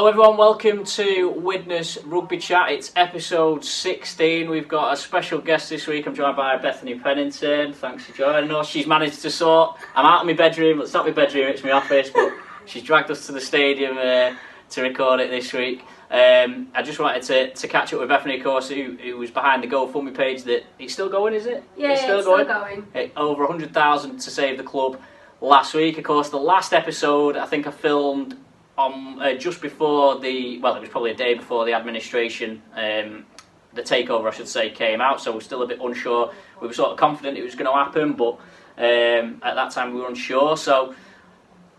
Hello everyone, welcome to Widnes Rugby Chat. It's episode 16. We've got a special guest this week. I'm joined by Bethany Pennington. Thanks for joining us. She's managed to sort... I'm out of my bedroom. It's not my bedroom, it's my office, but she's dragged us to the stadium to record it this week. I just wanted to catch up with Bethany, of course, who was behind the Go Fund Me page. That it's still going, is it? Yeah, it's still going. Over 100,000 to save the club last week. Of course, the last episode I think I filmed on just before it was probably a day before the administration, the takeover I should say, came out, so we're still a bit unsure. We were sort of confident it was going to happen, but at that time we were unsure, so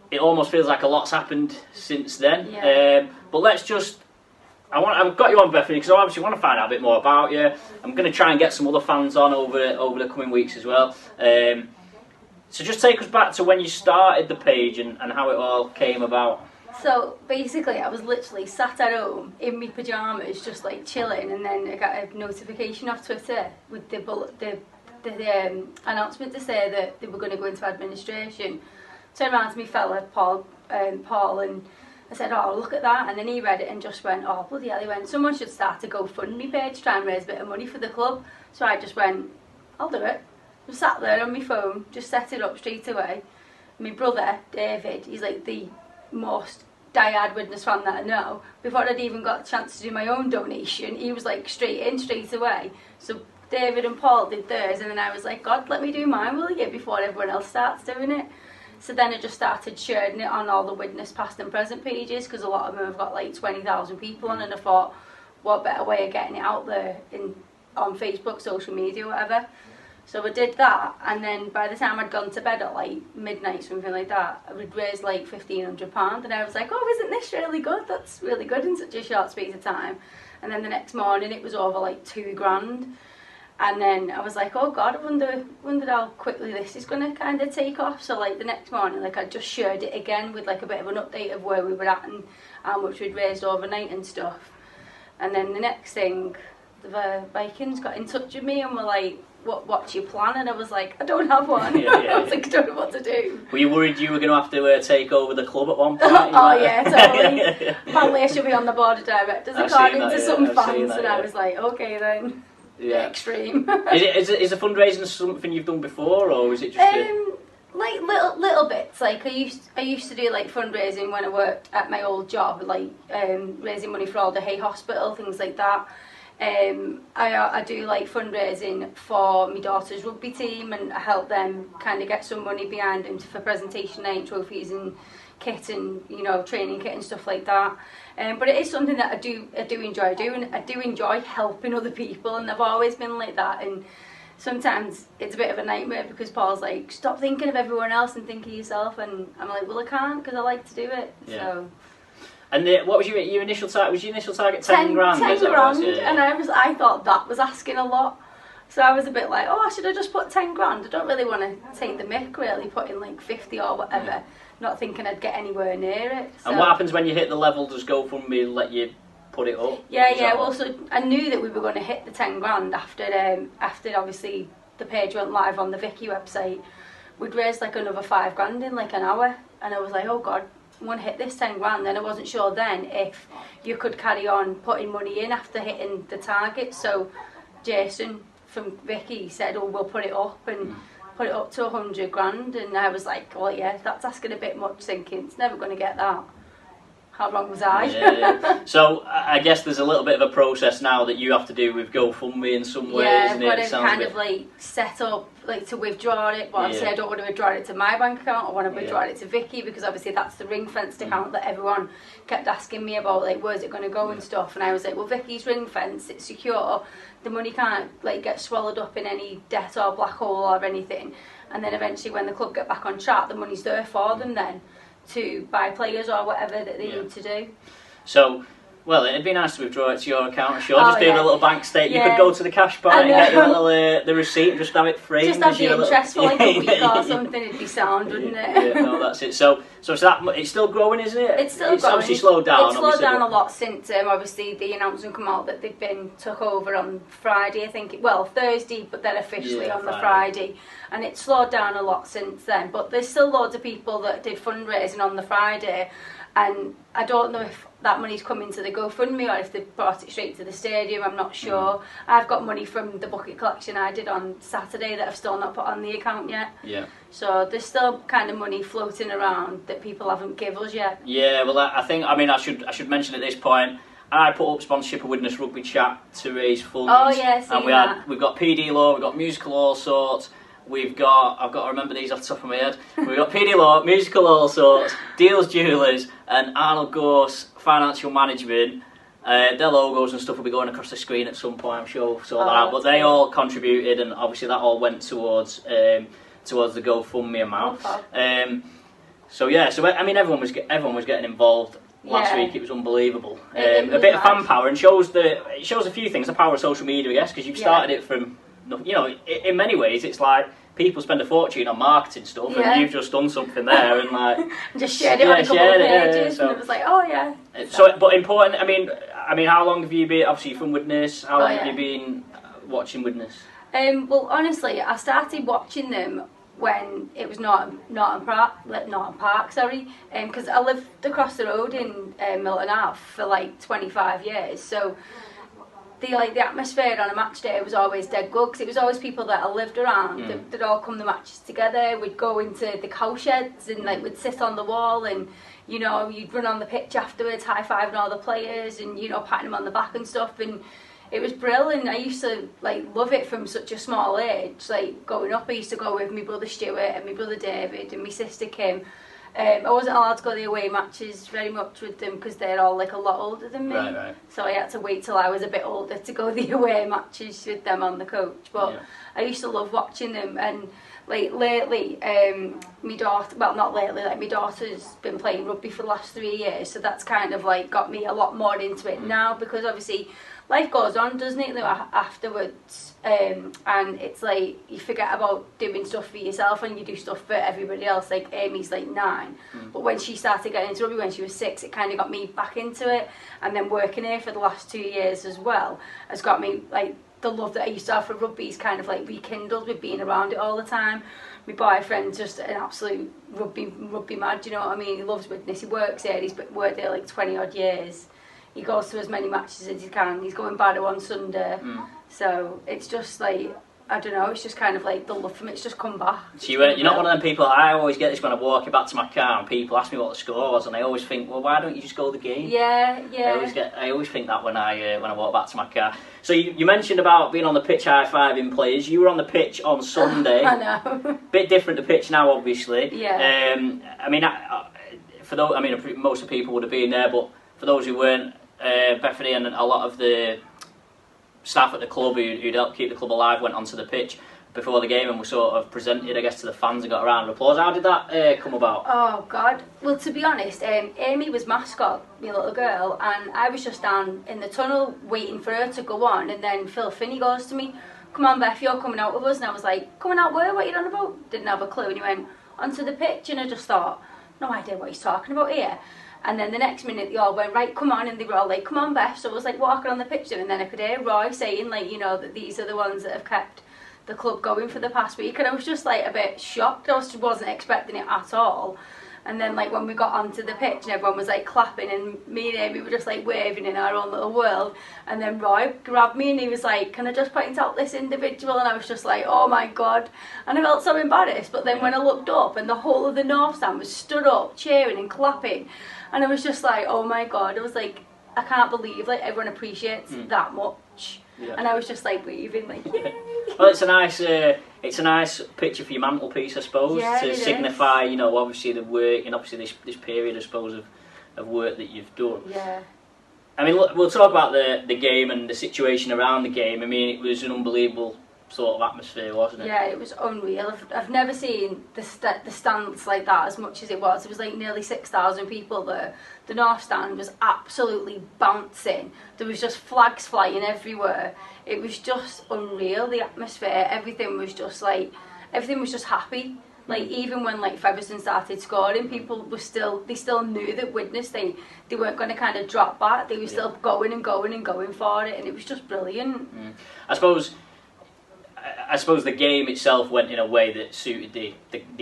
it almost feels like a lot's happened since then. Yeah. But let's just... I've got you on, Bethany, because I obviously want to find out a bit more about you. I'm going to try and get some other fans on over the coming weeks as well. So just take us back to when you started the page and how it all came about. So basically, I was literally sat at home in my pyjamas, just like chilling, and then I got a notification off Twitter with the announcement to say that they were going to go into administration. Turned around to me fella, Paul, and I said, "Oh, look at that!" And then he read it and just went, "Oh, bloody hell!" He went, "Someone should start a Go Fund Me page, try and raise a bit of money for the club." So I just went, "I'll do it." I sat there on my phone, just set it up straight away. My brother, David, he's like the most diehard Widnes fan that I know. Before I'd even got a chance to do my own donation, he was like straight away. So David and Paul did theirs, and then I was like, "God, let me do mine, will you?" before everyone else starts doing it. So then I just started sharing it on all the Widnes past and present pages, because a lot of them have got like 20,000 people on, and I thought, what better way of getting it out there on Facebook, social media, whatever. So I did that, and then by the time I'd gone to bed at like midnight, something like that, I would raise like £1,500, and I was like, "Oh, isn't this really good? That's really good in such a short space of time." And then the next morning it was over like £2,000, and then I was like, "Oh God, I wonder how quickly this is going to kind of take off." So like the next morning, like I just shared it again with like a bit of an update of where we were at and how much we'd raised overnight and stuff. And then the next thing, the Vikings got in touch with me and were like, What's your plan? And I was like, "I don't have one." I was like, "I don't know what to do." Were you worried you were going to have to take over the club at one point? Yeah, totally. Apparently I should be on the board of directors according to some fans, and I was like, "Okay then." Yeah. Extreme. Is a fundraising something you've done before, or is it just like little bits? Like I used to do like fundraising when I worked at my old job, like raising money for Alder Hay Hospital, things like that. I do like fundraising for my daughter's rugby team, and I help them kind of get some money behind them for presentation night, trophies and kit, and training kit and stuff like that. But it is something that I do enjoy doing. I do enjoy helping other people, and I've always been like that. And sometimes it's a bit of a nightmare because Paul's like, "Stop thinking of everyone else and think of yourself," and I'm like, "Well, I can't because I like to do it." Yeah. So. And what was your initial target? Was your initial target 10 grand? 10 grand, yeah. And I thought that was asking a lot. So I was a bit like, "Oh, should I just put 10 grand? I don't really want to take the mick, really, put in like 50 or whatever, not thinking I'd get anywhere near it." So. And what happens when you hit the level? Does Go Fund Me let you put it up? Yeah. Well, so I knew that we were going to hit the 10 grand after obviously the page went live on the Vicky website. We'd raised like another 5 grand in like an hour, and I was like, "Oh God, I want to hit this 10 grand. Then I wasn't sure then if you could carry on putting money in after hitting the target. So Jason from Vicky said, "Oh, we'll put it up and put it up to 100 grand. And I was like, "Well, yeah, that's asking a bit much," thinking it's never going to get that. How wrong was I? Yeah. So I guess there's a little bit of a process now that you have to do with Go Fund Me in some ways. Yeah, I've got to kind of like set up like to withdraw it, but obviously I don't want to withdraw it to my bank account. I want to withdraw it to Vicky, because obviously that's the ring-fenced account that everyone kept asking me about, like where's it going to go and stuff. And I was like, "Well, Vicky's ring-fenced, it's secure. The money can't like get swallowed up in any debt or black hole or anything. And then eventually when the club get back on track, the money's there for them then to buy players or whatever that they need to do." So, well, it'd be nice to withdraw it to your account, sure. Just do a little bank statement. You could go to the cash bar and get your little the receipt and just have it framed. Just have the interest for like a week or something. It'd be sound, wouldn't it? Yeah, no, that's it. So it's still growing, isn't it? It's still growing. Obviously slowed down. It's slowed down a lot since obviously the announcement come out that they've been took over on Friday. I think Thursday, but then officially on the Friday. And it's slowed down a lot since then. But there's still loads of people that did fundraising on the Friday, and I don't know if that money's coming to the Go Fund Me or if they brought it straight to the stadium, I'm not sure. I've got money from the bucket collection I did on Saturday that I've still not put on the account yet. Yeah. So there's still kind of money floating around that people haven't given us yet. Yeah, well, I should mention at this point, I put up sponsorship of Widnes Rugby Chat to raise funds. Oh yeah, and we've got PD Law, we've got Musical All Sorts, I've got to remember these off the top of my head. We've got PD Law, Musical All Sorts, Deals Jewelers, and Arnold Gorse Financial Management. Their logos and stuff will be going across the screen at some point, I'm sure. Sort that out. But they all contributed, and obviously that all went towards the Go Fund Me amount. So I mean, everyone was getting involved. Last week it was unbelievable. It was a bit of fan power, and it shows a few things. The power of social media, I guess, because you've started it from. In many ways, it's like people spend a fortune on marketing stuff, and you've just done something there, and like just shared it on a couple of pages, and it was like, oh yeah. But important. I mean, how long have you been? Obviously, you're from Widnes. How long have you been watching Widnes? Well, honestly, I started watching them when it was Norton Park, because I lived across the road in Milton Ave for like 25 years, so. The atmosphere on a match day was always dead good because it was always people that I lived around that all come the matches together. We'd go into the cow sheds and like we'd sit on the wall and you'd run on the pitch afterwards, high-fiving all the players and patting them on the back and stuff, and it was brilliant. I used to like love it from such a small age. Like growing up, I used to go with my brother Stuart and my brother David and my sister Kim. I wasn't allowed to go to the away matches very much with them because they're all like a lot older than me. Right. So I had to wait till I was a bit older to go to the away matches with them on the coach. But I used to love watching them, and like lately, my daughter, well not lately, like my daughter's been playing rugby for the last 3 years, so that's kind of like got me a lot more into it now, because obviously life goes on, doesn't it, afterwards, and it's like you forget about doing stuff for yourself and you do stuff for everybody else. Like Amy's like 9, but when she started getting into rugby when she was 6, it kind of got me back into it, and then working here for the last 2 years as well has got me like the love that I used to have for rugby is kind of like rekindled with being around it all the time. My boyfriend's just an absolute rugby mad, do you know what I mean? He loves Widnes, he works here, he's worked there like 20 odd years. He goes to as many matches as he can. He's going Barrow on Sunday. So it's just like, I don't know, it's just kind of like the love for me, it's just come back. So you're not one of them people, I always get this when I'm walking back to my car and people ask me what the score was, and I always think, well, why don't you just go the game? Yeah. I always think that when I walk back to my car. So you mentioned about being on the pitch high-fiving players. You were on the pitch on Sunday. I know. Bit different to pitch now, obviously. Yeah. Most of the people would have been there, but for those who weren't, Bethany and a lot of the staff at the club who'd helped keep the club alive went onto the pitch before the game and were sort of presented, I guess, to the fans and got a round of applause. How did that come about? Oh God! Well, to be honest, Amy was mascot, my little girl, and I was just down in the tunnel waiting for her to go on, and then Phil Finney goes to me, "Come on, Beth, you're coming out with us," and I was like, "Coming out where? What are you on about?" Didn't have a clue, and he went onto the pitch, and I just thought, no idea what he's talking about here. And then the next minute they all went, right, come on, and they were all like, come on, Beth. So I was like walking on the pitch, and then I could hear Roy saying, like, that these are the ones that have kept the club going for the past week, and I was just like a bit shocked. I wasn't expecting it at all. And then like when we got onto the pitch and everyone was like clapping, and me and Amy were just like waving in our own little world, and then Roy grabbed me and he was like, can I just point out this individual? And I was just like, oh my God. And I felt so embarrassed, but then when I looked up and the whole of the North Stand was stood up cheering and clapping, and I was just like, oh my God. I was like, I can't believe like everyone appreciates that much. Yeah. And I was just like waving, like, yay. Well, it's a nice picture for your mantelpiece, I suppose, to signify, obviously the work and obviously this period, I suppose, of work that you've done. Yeah. I mean, look, we'll talk about the game and the situation around the game. I mean, it was an unbelievable sort of atmosphere, wasn't it? Yeah, it was unreal. I've never seen the stands like that as much as it was. It was like nearly 6,000 people there. The North Stand was absolutely bouncing. There was just flags flying everywhere. It was just unreal, the atmosphere. Everything was just happy. Like even when like Featherstone started scoring, people were still knew that Widnes they weren't going to kind of drop back. They were still going and going and going for it, and it was just brilliant. I suppose the game itself went in a way that suited the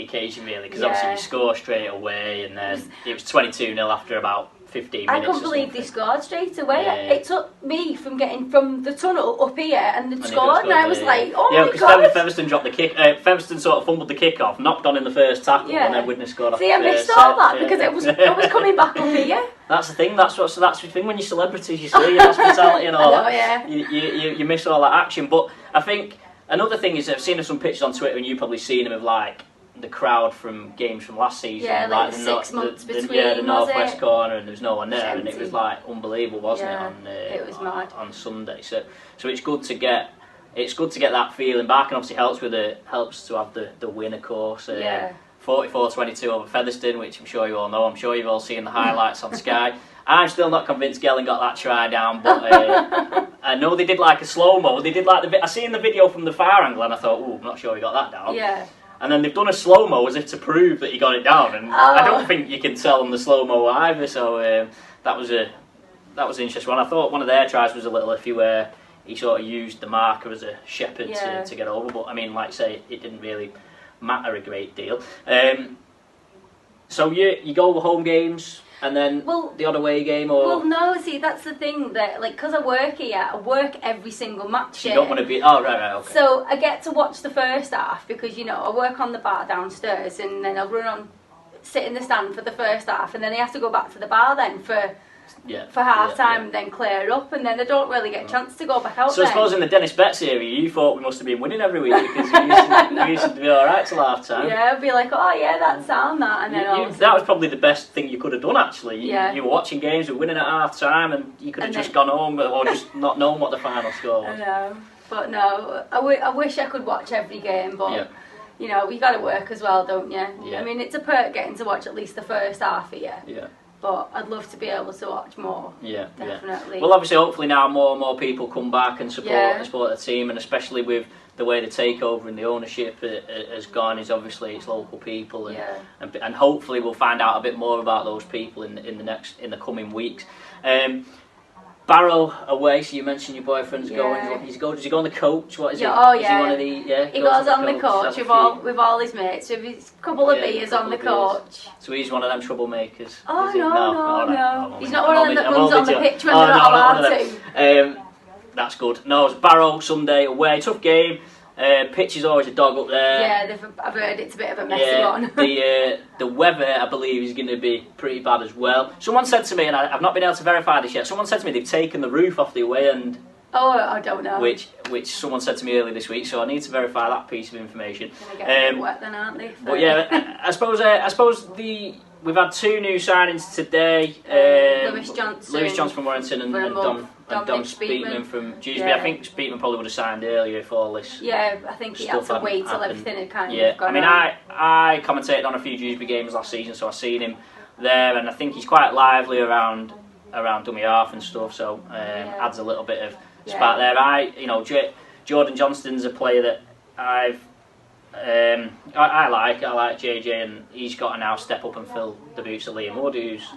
occasion really, because obviously you score straight away, and then it was 22-0 after about 15 I minutes. couldn't believe they scored straight away. Yeah. It took me from getting from the tunnel up here and they scored, and I was like, oh yeah, my because god. Featherstone dropped the kick. Featherstone sort of fumbled the kick off, knocked on in the first tackle, and then Widnes scored. See, I missed all that because it was coming back up here. That's the thing. That's the thing when you're celebrities. You see your hospitality and all that. You miss all that action. But I think another thing is I've seen some pictures on Twitter, and you've probably seen them of like the crowd from games from last season. Yeah, like the 6 months between. The northwest corner, and there was no one there, and it was empty. like unbelievable, wasn't it? It was mad on Sunday. So it's good to get. It's good to get that feeling back, and obviously helps to have the win, of course. 44-22 over Featherstone, which I'm sure you all know. I'm sure you've all seen the highlights on Sky. I'm still not convinced Gelling got that try down, but I know they did like a slow-mo. They did like I seen the video from the far angle, and I thought, I'm not sure he got that down. Yeah. And then they've done a slow-mo as if to prove that he got it down, and I don't think you can tell them the slow-mo either. So that was an interesting one. I thought one of their tries was a little iffy where he sort of used the marker as a shepherd to get over, but I mean, like I say, it didn't really matter a great deal. So you go home games and then the odd away game, or well, no. See, that's the thing that because I work here, I work every single match. So you don't want to be. Oh, right, okay. So I get to watch the first half because I work on the bar downstairs, and then I sit in the stand for the first half, and then I have to go back to the bar then for half time, and then clear up, and then I don't really get a chance to go back out. So I suppose in the Dennis Betts area, you thought we must have been winning every week because you used to be all right till half time. Yeah, I'd be like, oh yeah, that's sound that, and then that was probably the best thing you could have done actually. You were watching games, you were winning at half time, and you could have just gone home or just not known what the final score was. I know, but no, I wish I could watch every game, but. You got to work as well, don't you? Yeah. I mean, it's a perk getting to watch at least the first half here. Yeah. But I'd love to be able to watch more. Yeah, definitely. Well, obviously, hopefully now more and more people come back and support the team, and especially with the way the takeover and the ownership has gone, is obviously it's local people, and hopefully we'll find out a bit more about those people in the coming weeks. Barrow away, so you mentioned your boyfriend's going. Does he go on the coach? What is it? Oh, Is he one of the, he goes on the coach with all his mates, with his couple of beers on the coach. So he's one of them troublemakers. Oh, no. He's not one of them that runs on the pitch when they're not allowed to. That's good. No, it's Barrow Sunday away. Tough game. Pitch is always a dog up there. Yeah, I've heard it's a bit of a messy one. The weather, I believe, is going to be pretty bad as well. Someone said to me, and I've not been able to verify this yet, someone said to me they've taken the roof off the away end. Oh, I don't know. Which someone said to me earlier this week, so I need to verify that piece of information. Going to get a bit wet then, aren't they? But yeah, I suppose we've had 2 new signings today. Lewis Johnson from Warrington and Dom Speakman from Dewsbury. I think Speakman probably would have signed earlier if all this. Yeah, I think he had to wait till everything had kind of gone. I mean, I commentated on a few Dewsbury games last season, so I've seen him there, and I think he's quite lively around dummy half and stuff. So adds a little bit of spark there. Jordan Johnston's a player that I like JJ, and he's got to now step up and fill the boots of Liam Wood, who's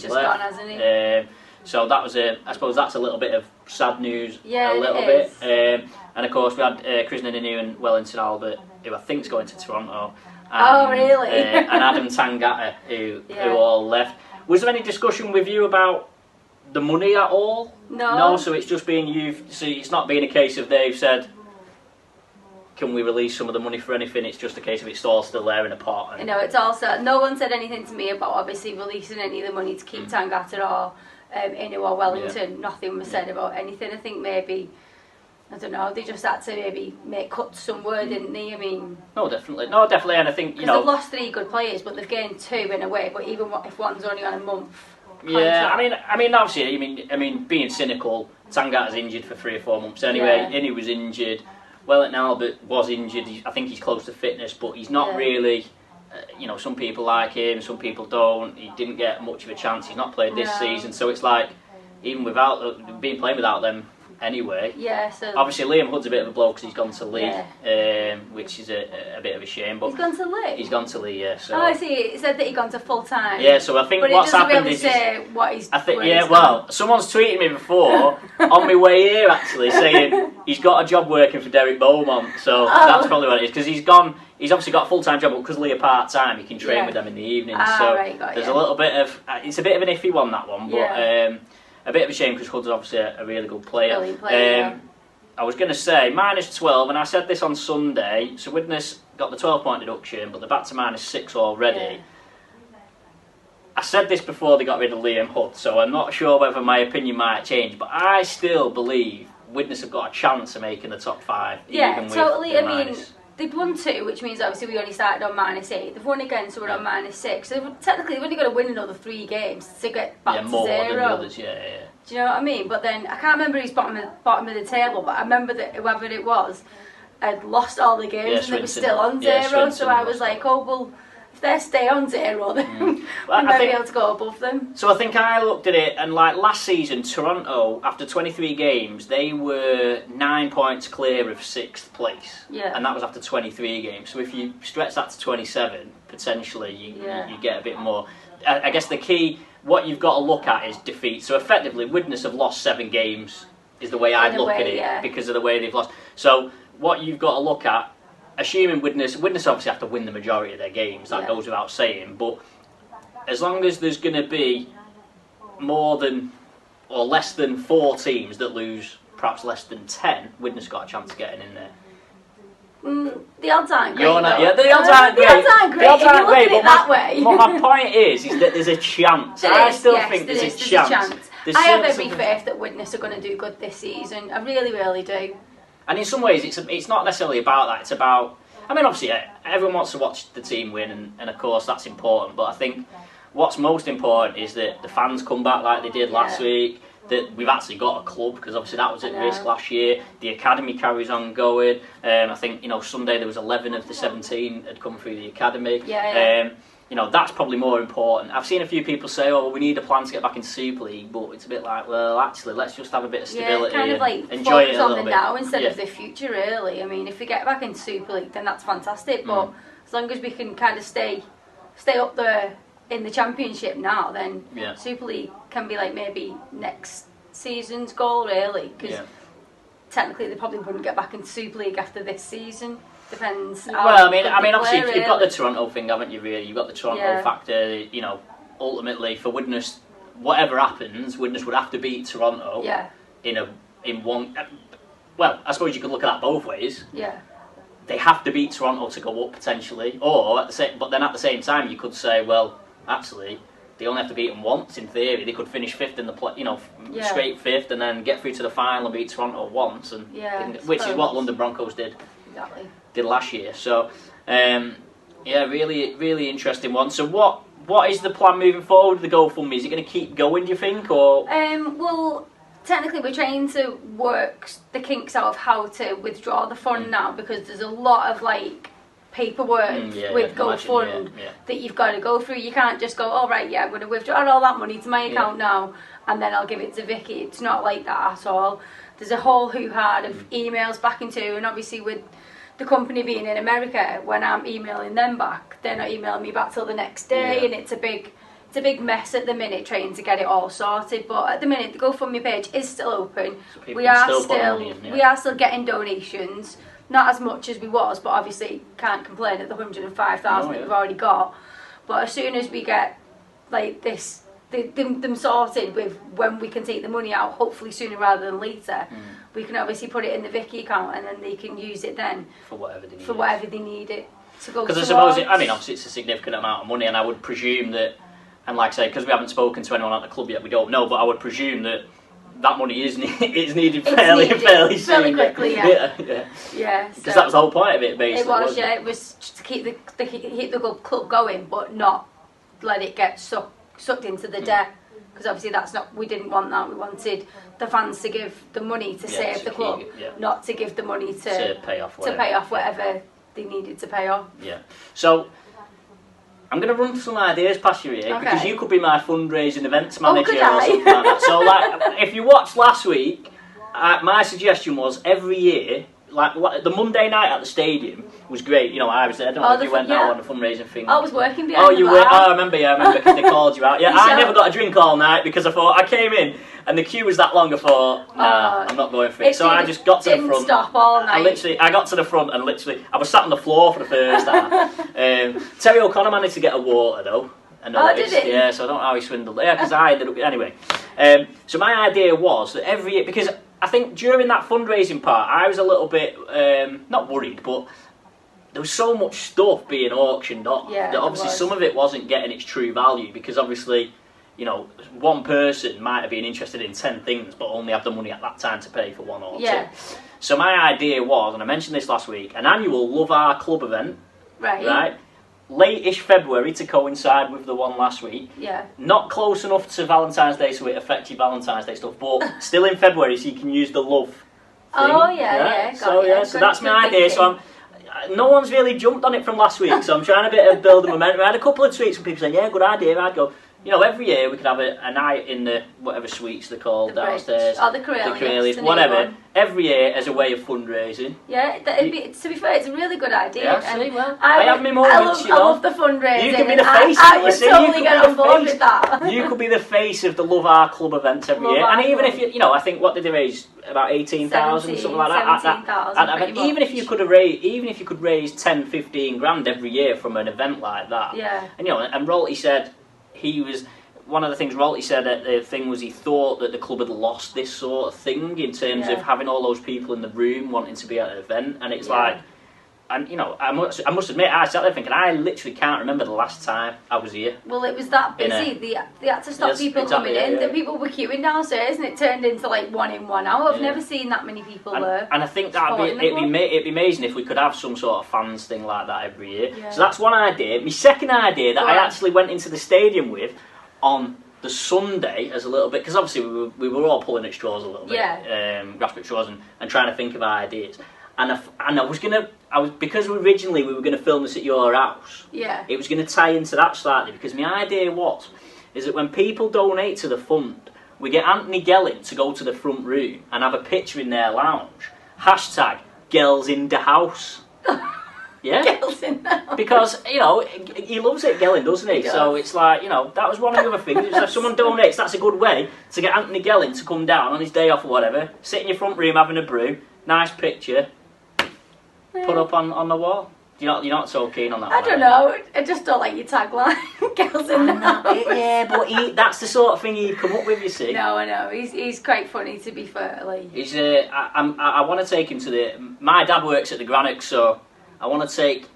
just left. gone, hasn't he? So that was I suppose that's a little bit of sad news, a little bit. And of course we had Krishnan Inu and Wellington Albert, who I think is going to Toronto. Oh, really? And Adam Tangata, who all left. Was there any discussion with you about the money at all? No. So it's just been it's not been a case of they've said, can we release some of the money for anything? It's just a case of it's all still there in a pot. It's also no one said anything to me about obviously releasing any of the money to keep Tangata or Inu or Wellington. Nothing was said about anything. I think maybe, I don't know, they just had to maybe make cuts somewhere, didn't they? I mean, no, definitely, and I think because they've lost 3 good players, but they've gained 2 in a way. But even if one's only on a month. Contract. I mean, obviously, I mean, being cynical, Tangata's injured for 3 or 4 months anyway. Inu was injured. Wellington Albert was injured. I think he's close to fitness, but he's not really. Some people like him, some people don't. He didn't get much of a chance. He's not played this season, so it's like even without playing without them anyway. Yeah. So obviously Liam Hood's a bit of a blow because he's gone to Lee, which is a bit of a shame. But he's gone to Lee. He's gone to Lee, yeah. So. Oh, I see. It said that he'd gone to full time. Yeah. So I think what's happened is. But it doesn't really say what he's. I think well, someone's tweeted me before on my way here actually saying he's got a job working for Derek Beaumont. So that's probably what it is because he's gone he's obviously got a full-time job, but because Leah part-time, he can train with them in the evenings. So there's a little bit of... it's a bit of an iffy one, that one, but a bit of a shame because Hood's obviously a really good player. Brilliant player, I was going to say -12, and I said this on Sunday, so Widnes got the 12-point deduction, but they're back to -6 already. Yeah. I said this before they got rid of Liam Hood, so I'm not sure whether my opinion might change, but I still believe Widnes have got a chance of making the top 5. Yeah, even totally. With I mean, they've won 2, which means obviously we only started on -8. They've won again, so we're on -6. So technically they've only got to win another 3 games to get back to more 0. Than the others, yeah. Do you know what I mean? But then, I can't remember who's bottom of the table, but I remember that whoever it was had lost all the games and they were still on 0, so I was like, oh, well, if they stay on 0, then we might be able to go above them. So I think I looked at it, and like last season, Toronto, after 23 games, they were 9 points clear of 6th place. Yeah. And that was after 23 games. So if you stretch that to 27, potentially you get a bit more. I guess the key, what you've got to look at is defeat. So effectively, Widnes have lost 7 games, is the way I'd look at it, because of the way they've lost. So what you've got to look at, assuming Widnes obviously have to win the majority of their games, that goes without saying, but as long as there's going to be more than or less than 4 teams that lose perhaps less than 10, Widnes got a chance of getting in there. The odds aren't great. The odds aren't great. The odds aren't great, but that way. My point is that there's a chance. I still think there's a chance. I have every faith that Widnes are going to do good this season. I really, really do. And in some ways, it's not necessarily about that. It's about... I mean, obviously, everyone wants to watch the team win, and of course, that's important. But I think what's most important is that the fans come back like they did last week, that we've actually got a club, because obviously that was at risk last year. The academy carries on going. I think, Sunday there was 11 of the 17 had come through the academy. That's probably more important. I've seen a few people say, we need a plan to get back into Super League, but it's a bit like, well, actually, let's just have a bit of stability and enjoy it a little bit. Focus on the now instead of the future, really. I mean, if we get back into Super League, then that's fantastic, but as long as we can kind of stay up there in the Championship now, then Super League can be like maybe next season's goal, really, because technically they probably wouldn't get back into Super League after this season. Depends. Well, I mean, obviously you've got the Toronto thing, haven't you? Really, you've got the Toronto factor. Ultimately for Widnes, whatever happens, Widnes would have to beat Toronto. In one. Well, I suppose you could look at that both ways. Yeah. They have to beat Toronto to go up potentially, but then at the same time you could say, well, actually, they only have to beat them once. In theory, they could finish 5th in the straight 5th, and then get through to the final and beat Toronto once, which is what London Broncos did. Exactly. Did last year. So, really, really interesting one. So, what is the plan moving forward with the Go Fund Me? Is it going to keep going, do you think, or? Well, technically, we're trying to work the kinks out of how to withdraw the fund now, because there's a lot of paperwork with Go Fund that you've got to go through. You can't just go, I'm going to withdraw all that money to my account now, and then I'll give it to Vicky. It's not like that at all. There's a whole hoo-ha of emails back into, and obviously with the company being in America, when I'm emailing them back, they're not emailing me back till the next day, and it's a big mess at the minute trying to get it all sorted. But at the minute, the GoFundMe page is still open. So we are still getting donations, not as much as we was, but obviously can't complain at the 105,000 that we've already got. But as soon as we get them sorted with when we can take the money out, hopefully sooner rather than later, we can obviously put it in the Vicky account, and then they can use it then for whatever they need it to go. Because I suppose obviously it's a significant amount of money, and I would presume that, and like I say, because we haven't spoken to anyone at the club yet, we don't know, but I would presume that money is needed fairly soon. Quickly, Because that was the whole point of it, basically. It was just to keep the club going, but not let it get sucked into the debt, because obviously we didn't want that. We wanted the fans to give the money to save the club, not to give the money to pay off whatever they needed to pay off. So I'm going to run some ideas past you here, because you could be my fundraising events manager or something like that. So if you watched last week, my suggestion was every year, like the Monday night at the stadium was great. You know, I was there. I don't know if you went now on the fundraising thing. I was working behind you the were. bar. I remember because they called you out. Yeah, I never got a drink all night because I thought I came in and the queue was that long. I thought, nah, I'm not going for it. So I just got to the front. Didn't stop all night. I got to the front and I was sat on the floor for the first time. Terry O'Connor managed to get a water though. Did he? Yeah, so I don't know how he swindled. Yeah, because I ended up anyway. So my idea was that every year, because I think during that fundraising part, I was a little bit not worried, but there was so much stuff being auctioned off that obviously some of it wasn't getting its true value because obviously, you know, one person might have been interested in 10 things but only have the money at that time to pay for one or two. So my idea was, and I mentioned this last week, an annual Love Our Club event. Right? Late-ish February to coincide with the one last week. Yeah. Not close enough to Valentine's Day so it affects your Valentine's Day stuff, but still in February so you can use the love thing. Oh, yeah. So that's my idea. So no one's really jumped on it from last week, so I'm trying to build the momentum. I had a couple of tweets from people saying, yeah, good idea. I'd go, you know, every year we could have a night in the whatever suites they're called downstairs. The Corelli's, whatever. Every year as a way of fundraising. Yeah, to be fair, it's a really good idea. Yeah, I have my moments, I love the fundraising. You could be the face. I would totally get on board with that. You could be the face of the Love Our Club event every year. And even if you know, I think what did they raise? About 18,000, something like that. 17,000. Even if you could raise 10, 15 grand every year from an event like that. Yeah. And you know, and Rolty said one of the things Rolty said at the thing was he thought that the club had lost this sort of thing in terms of having all those people in the room wanting to be at an event, and it's like, and you know, I must admit, I sat there thinking, I literally can't remember the last time I was here. Well, it was that busy. They had to stop people coming in. The people were queuing downstairs, and it turned into like 1 in, 1 out. I've never seen that many people there. And I think it'd be amazing if we could have some sort of fans thing like that every year. Yeah. So that's one idea. My second idea that I actually went into the stadium with on the Sunday as a little bit, because obviously we were all pulling at straws a little bit, grasping at straws and trying to think of ideas. And because originally we were going to film this at your house. Yeah. It was going to tie into that slightly because my idea is that when people donate to the fund, we get Anthony Gelling to go to the front room and have a picture in their lounge. #Girls in the house. Yeah, because you know he loves it, Gelling, doesn't he? So it's like, you know, that was one of the other things. If someone donates, that's a good way to get Anthony Gelling to come down on his day off or whatever, sit in your front room having a brew, nice picture, put up on the wall. You're not so keen on that. I don't know. I just don't like your tagline, "Girls in the house." Yeah, but that's the sort of thing he'd come up with. You see? No, I know. He's quite funny, to be fair. Like, I want to take him to my dad works at the Grannox, so I want to take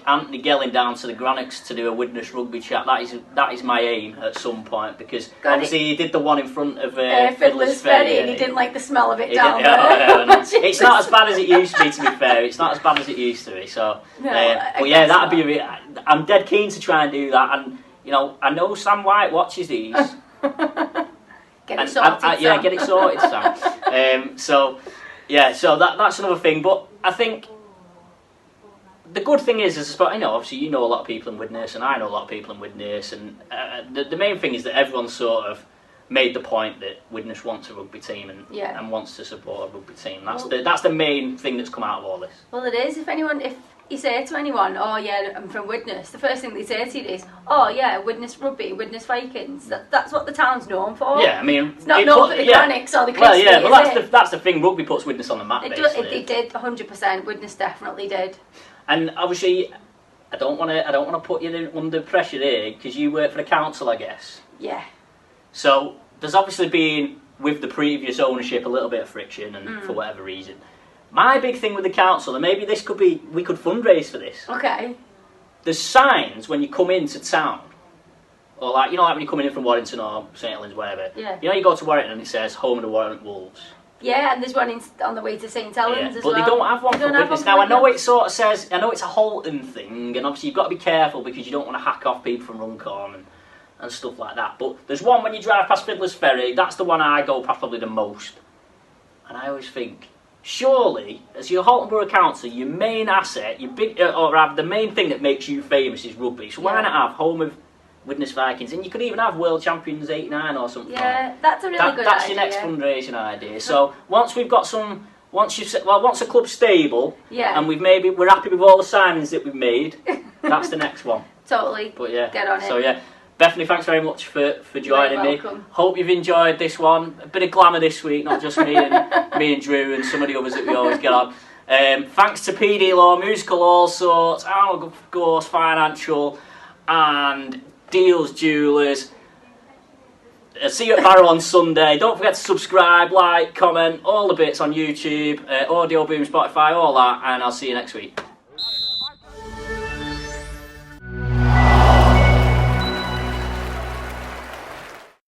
Anthony Gelling down to the Grannox to do a Widnes Rugby Chat. That is my aim at some point, because obviously he did the one in front of Fiddler's Ferry, and he didn't like the smell of it down there. No. It's not as bad as it used to be. To be fair, it's not as bad as it used to be. So, but yeah, that'd be. I'm dead keen to try and do that, and you know, I know Sam White watches these. Get it sorted. Get it sorted, Sam. So that's another thing, but I think. The good thing is I know, obviously you know a lot of people in Widnes, and I know a lot of people in Widnes, and the main thing is that everyone's sort of made the point that Widnes wants a rugby team and wants to support a rugby team. That's the main thing that's come out of all this. Well, it is. If you say to anyone, "Oh yeah, I'm from Widnes," the first thing they say to you is, "Oh yeah, Widnes Rugby, Widnes Vikings." That's what the town's known for. Yeah, I mean, it's not known for the Grannox or the Christie. Well, yeah, that's the thing. Rugby puts Widnes on the map. It did 100%. Widnes definitely did. And obviously, I don't want to put you under pressure here because you work for the council, I guess. Yeah. So there's obviously been, with the previous ownership, a little bit of friction, and for whatever reason. My big thing with the council, and maybe we could fundraise for this. Okay. There's signs when you come into town, or like when you're coming in from Warrington or St Helens, whatever. Yeah. You know, you go to Warrington and it says "Home of the Warrington Wolves." Yeah, and there's one on the way to St Helens as well. But they don't have one for Widnes. Now, I know it sort of says, I know it's a Holton thing, and obviously you've got to be careful because you don't want to hack off people from Runcorn and stuff like that. But there's one when you drive past Fiddler's Ferry, that's the one I go past probably the most. And I always think, surely, as your Holton Borough Council, your main asset, or rather the main thing that makes you famous is rugby. So why not have home of Widnes Vikings, and you could even have World Champions '89 or something. Yeah, that's a really good idea. That's your next fundraising idea. So once we've got some once a club's stable, Yeah. and we're happy with all the signings that we've made, that's the next one. Totally. But yeah, Get on it. So yeah, Bethany, thanks very much for joining me. Welcome. Hope you've enjoyed this one. A bit of glamour this week, not just me and Drew and some of the others that we always get on. Thanks to PD Law, Musical All Sorts, and of course Financial, and Deals Jewelers. See you at Barrow on Sunday. Don't forget to subscribe, like, comment, all the bits on YouTube, Audio Boom, Spotify, all that, and I'll see you next week.